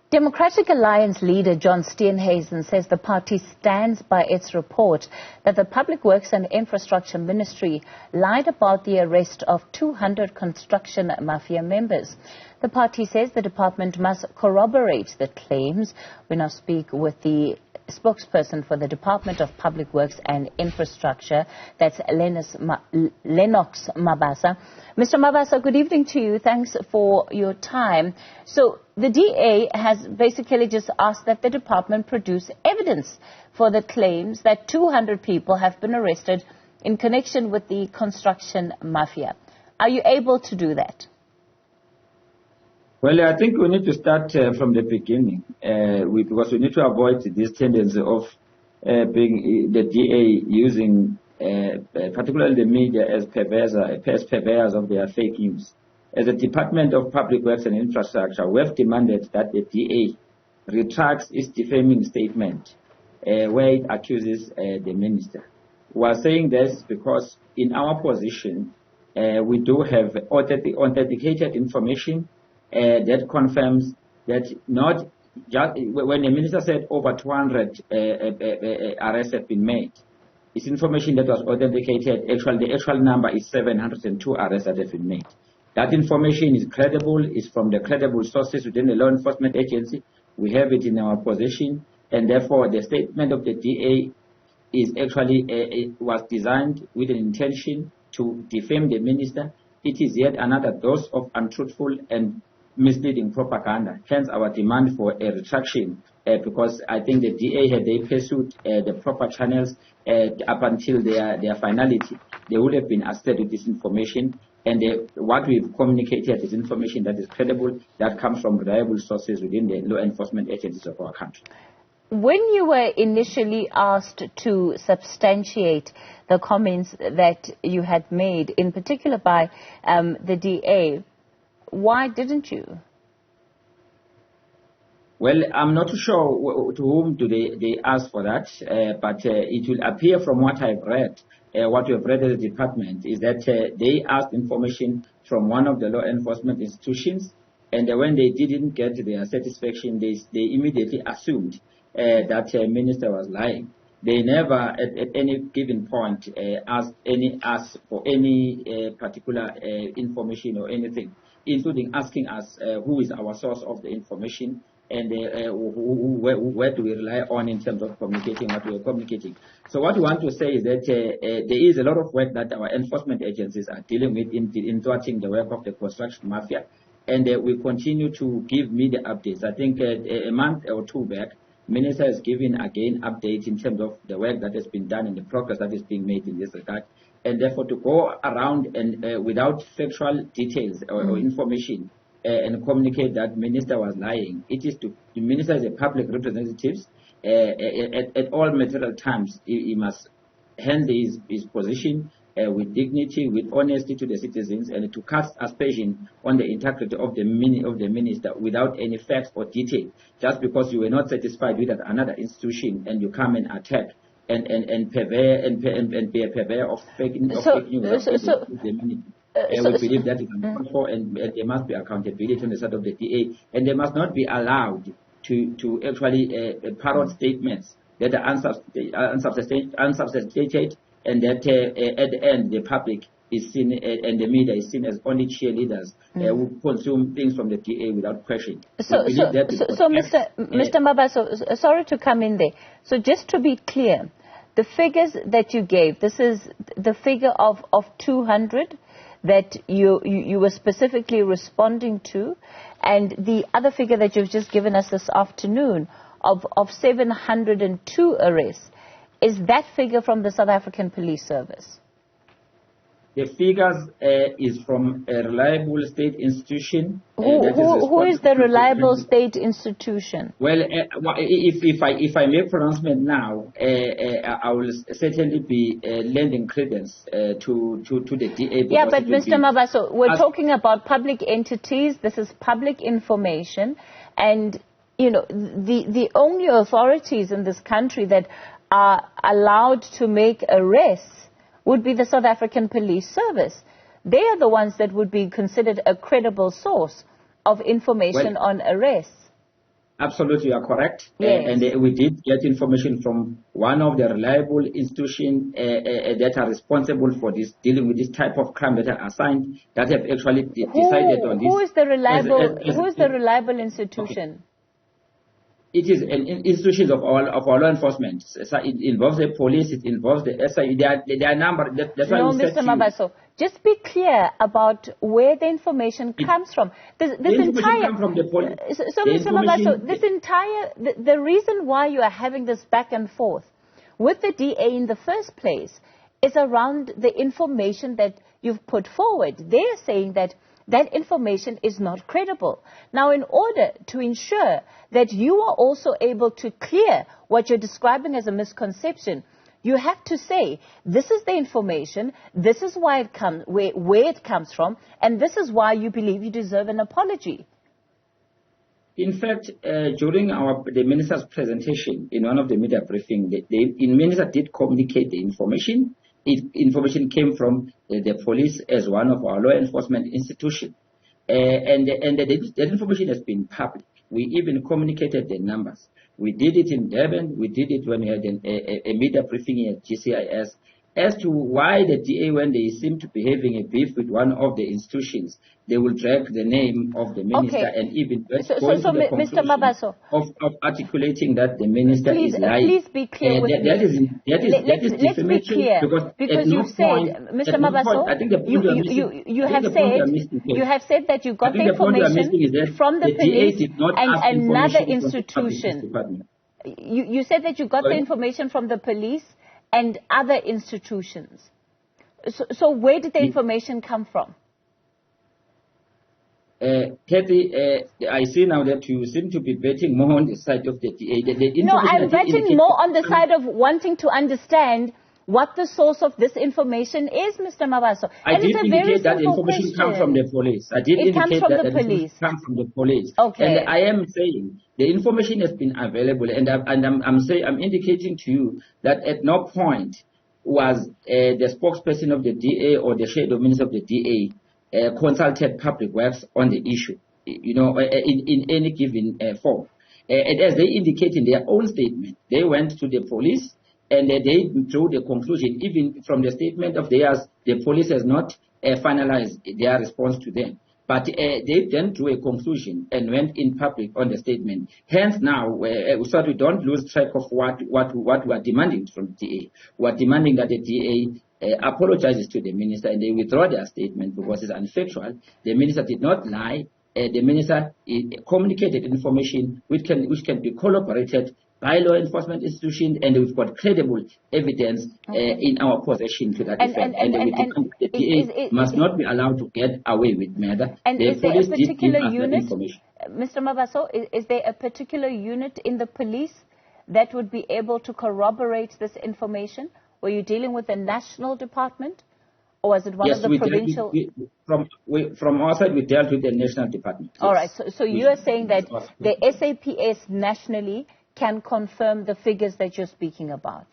Democratic Alliance leader John Steenhusen says the party stands by its report that the Public Works and Infrastructure Ministry lied about the arrest of 200 construction mafia members. The party says the department must corroborate the claims. We now speak with the spokesperson for the Department of Public Works and Infrastructure, that's Lennox Mabaso. Mr. Mabaso, good evening to you. Thanks for your time. So the DA has basically just asked that the department produce evidence for the claims that 200 people have been arrested in connection with the construction mafia. Are you able to do that? Well, I think we need to start from the beginning, because we need to avoid this tendency of being the DA using particularly the media as purveyors of their fake news. As the Department of Public Works and Infrastructure, we have demanded that the DA retracts its defaming statement where it accuses the minister. We are saying this because in our position, we do have authenticated information that confirms that not just when the minister said over 200 arrests have been made, it's information that was authenticated. The actual number is 702 arrests that have been made. That information is credible, is from the credible sources within the law enforcement agency. We have it in our possession, and therefore the statement of the DA is actually it was designed with an intention to defame the minister. It is yet another dose of untruthful and misleading propaganda. Hence our demand for a retraction, because I think the DA, had they pursued the proper channels up until their finality, they would have been assisted with this information. And what we've communicated is information that is credible, that comes from reliable sources within the law enforcement agencies of our country. When you were initially asked to substantiate the comments that you had made, in particular by the DA, why didn't you? Well, I'm not too sure to whom do they ask for that, but it will appear from what I've read, what we have read as a department, is that they asked information from one of the law enforcement institutions, and when they didn't get their satisfaction, they immediately assumed that the minister was lying. They never, at any given point, asked for any particular information or anything, including asking us who is our source of the information and where do we rely on in terms of communicating what we are communicating. So what we want to say is that there is a lot of work that our enforcement agencies are dealing with in thwarting the work of the construction mafia, and we continue to give media updates. I think a month or two back, Minister has given again updates in terms of the work that has been done and the progress that is being made in this regard. And therefore, to go around and without factual details or information and communicate that minister was lying, it is to the minister as a public representative. At all material times, he must handle his position with dignity, with honesty to the citizens, and to cast aspersion on the integrity of the minister without any facts or detail. Just because you were not satisfied with another institution and you come and attack and be a purveyor of fake news. We believe that is uncalled for, and there must be accountability on the side of the DA, and they must not be allowed to actually parrot statements that are unsubstantiated, and that at the end the public is seen and the media is seen as only cheerleaders who consume things from the DA without question. So Mr. Mabaso, sorry to come in there. So just to be clear, the figures that you gave, this is the figure of 200 that you were specifically responding to, and the other figure that you've just given us this afternoon of 702 arrests. Is that figure from the South African Police Service? The figures is from a reliable state institution. Who is the reliable state institution? Well, if I make pronouncement now, I will certainly be lending credence to the DA. Yeah, but Mr. Mabaso, we're talking about public entities. This is public information, and you know the only authorities in this country that are allowed to make arrests would be the South African Police Service. They are the ones that would be considered a credible source of information on arrests. Absolutely, you are correct. Yes. And we did get information from one of the reliable institutions that are responsible for this, dealing with this type of crime, that are assigned, that have actually decided on this. Who is the reliable institution? Okay. It is an institution of all law enforcement. So it involves the police, it involves the SI. There are number. That's why Mr. Mabaso, just be clear about where the information comes from. The reason why you are having this back and forth with the DA in the first place is around the information that you've put forward. They're saying that information is not credible. Now, in order to ensure that you are also able to clear what you're describing as a misconception, you have to say, this is the information, this is why it comes, where it comes from, and this is why you believe you deserve an apology. In fact, during the minister's presentation in one of the media briefings, the minister did communicate the information. Information came from the police as one of our law enforcement institutions. And that information has been public. We even communicated the numbers. We did it in Durban. We did it when we had a media briefing at GCIS. As to why the DA, when they seem to be having a beef with one of the institutions, they will drag the name of the minister and even go to the Mr. Mabaso, of articulating that the minister is lying. Please be clear with me. That is defamation. Let's be clear, because you said, Mr. Mabaso, you have said that you got the information from the police and another institution. You said that you got the information from the police and other institutions. So where did the information come from? Kathy, I see now that you seem to be betting more on the side of the DA. No, I'm betting more on the side of wanting to understand what the source of this information is, Mr. Mabaso. I did indicate that information comes from the police. I did indicate that information comes from the police. Okay. And I am saying the information has been available, and I'm indicating to you that at no point was the spokesperson of the DA or the shadow minister of the DA consulted Public Works on the issue, in any given form. And as they indicate in their own statement, they went to the police and they drew the conclusion, even from the statement of theirs, the police has not finalized their response to them. But they then drew a conclusion and went in public on the statement. Hence now, so we don't lose track of what we are demanding from the DA. We are demanding that the DA apologizes to the minister and they withdraw their statement because it's unfactual. The minister did not lie. The minister communicated information which can be corroborated by law enforcement institutions, and we've got credible evidence in our possession to that effect. And the DA must not be allowed to get away with murder. And is there a particular unit, Mr. Mabaso, is there a particular unit in the police that would be able to corroborate this information? Were you dealing with a national department? Or was it one of the provincial? From our side, we dealt with the national department. All right. So you are saying that the SAPS nationally can confirm the figures that you're speaking about?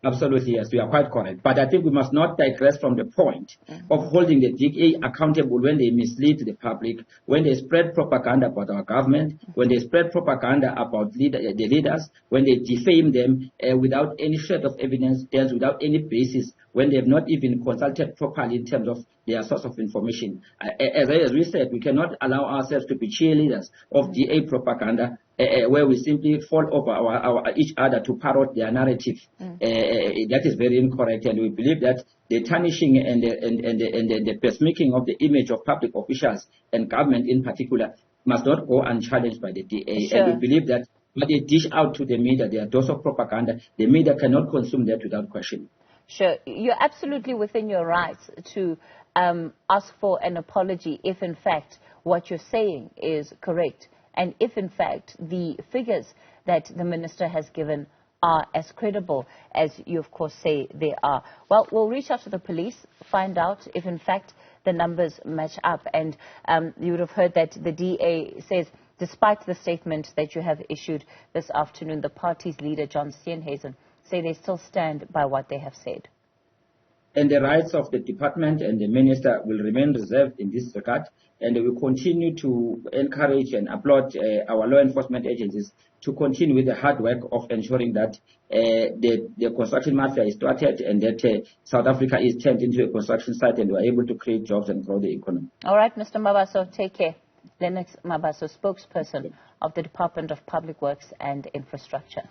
Absolutely, yes, we are quite correct. But I think we must not digress from the point of holding the DA accountable when they mislead the public, when they spread propaganda about our government, when they spread propaganda about the leaders, when they defame them without any shred of evidence, without any basis, when they have not even consulted properly in terms of their source of information. As we said, we cannot allow ourselves to be cheerleaders of DA propaganda, where we simply fall over each other to parrot their narrative. That is very incorrect, and we believe that the tarnishing and the besmirking of the image of public officials and government in particular must not go unchallenged by the DA. Sure. And we believe that when they dish out to the media their dose of propaganda, the media cannot consume that without question. Sure. You're absolutely within your rights to ask for an apology if, in fact, what you're saying is correct. And if, in fact, the figures that the minister has given are as credible as you, of course, say they are. Well, we'll reach out to the police, find out if, in fact, the numbers match up. And you would have heard that the DA says, despite the statement that you have issued this afternoon, the party's leader, John Steenhusen, say they still stand by what they have said. And the rights of the department and the minister will remain reserved in this regard. And we will continue to encourage and applaud our law enforcement agencies to continue with the hard work of ensuring that the construction mafia is thwarted and that South Africa is turned into a construction site and we are able to create jobs and grow the economy. All right, Mr. Mabaso, take care. Lennox Mabaso, spokesperson of the Department of Public Works and Infrastructure.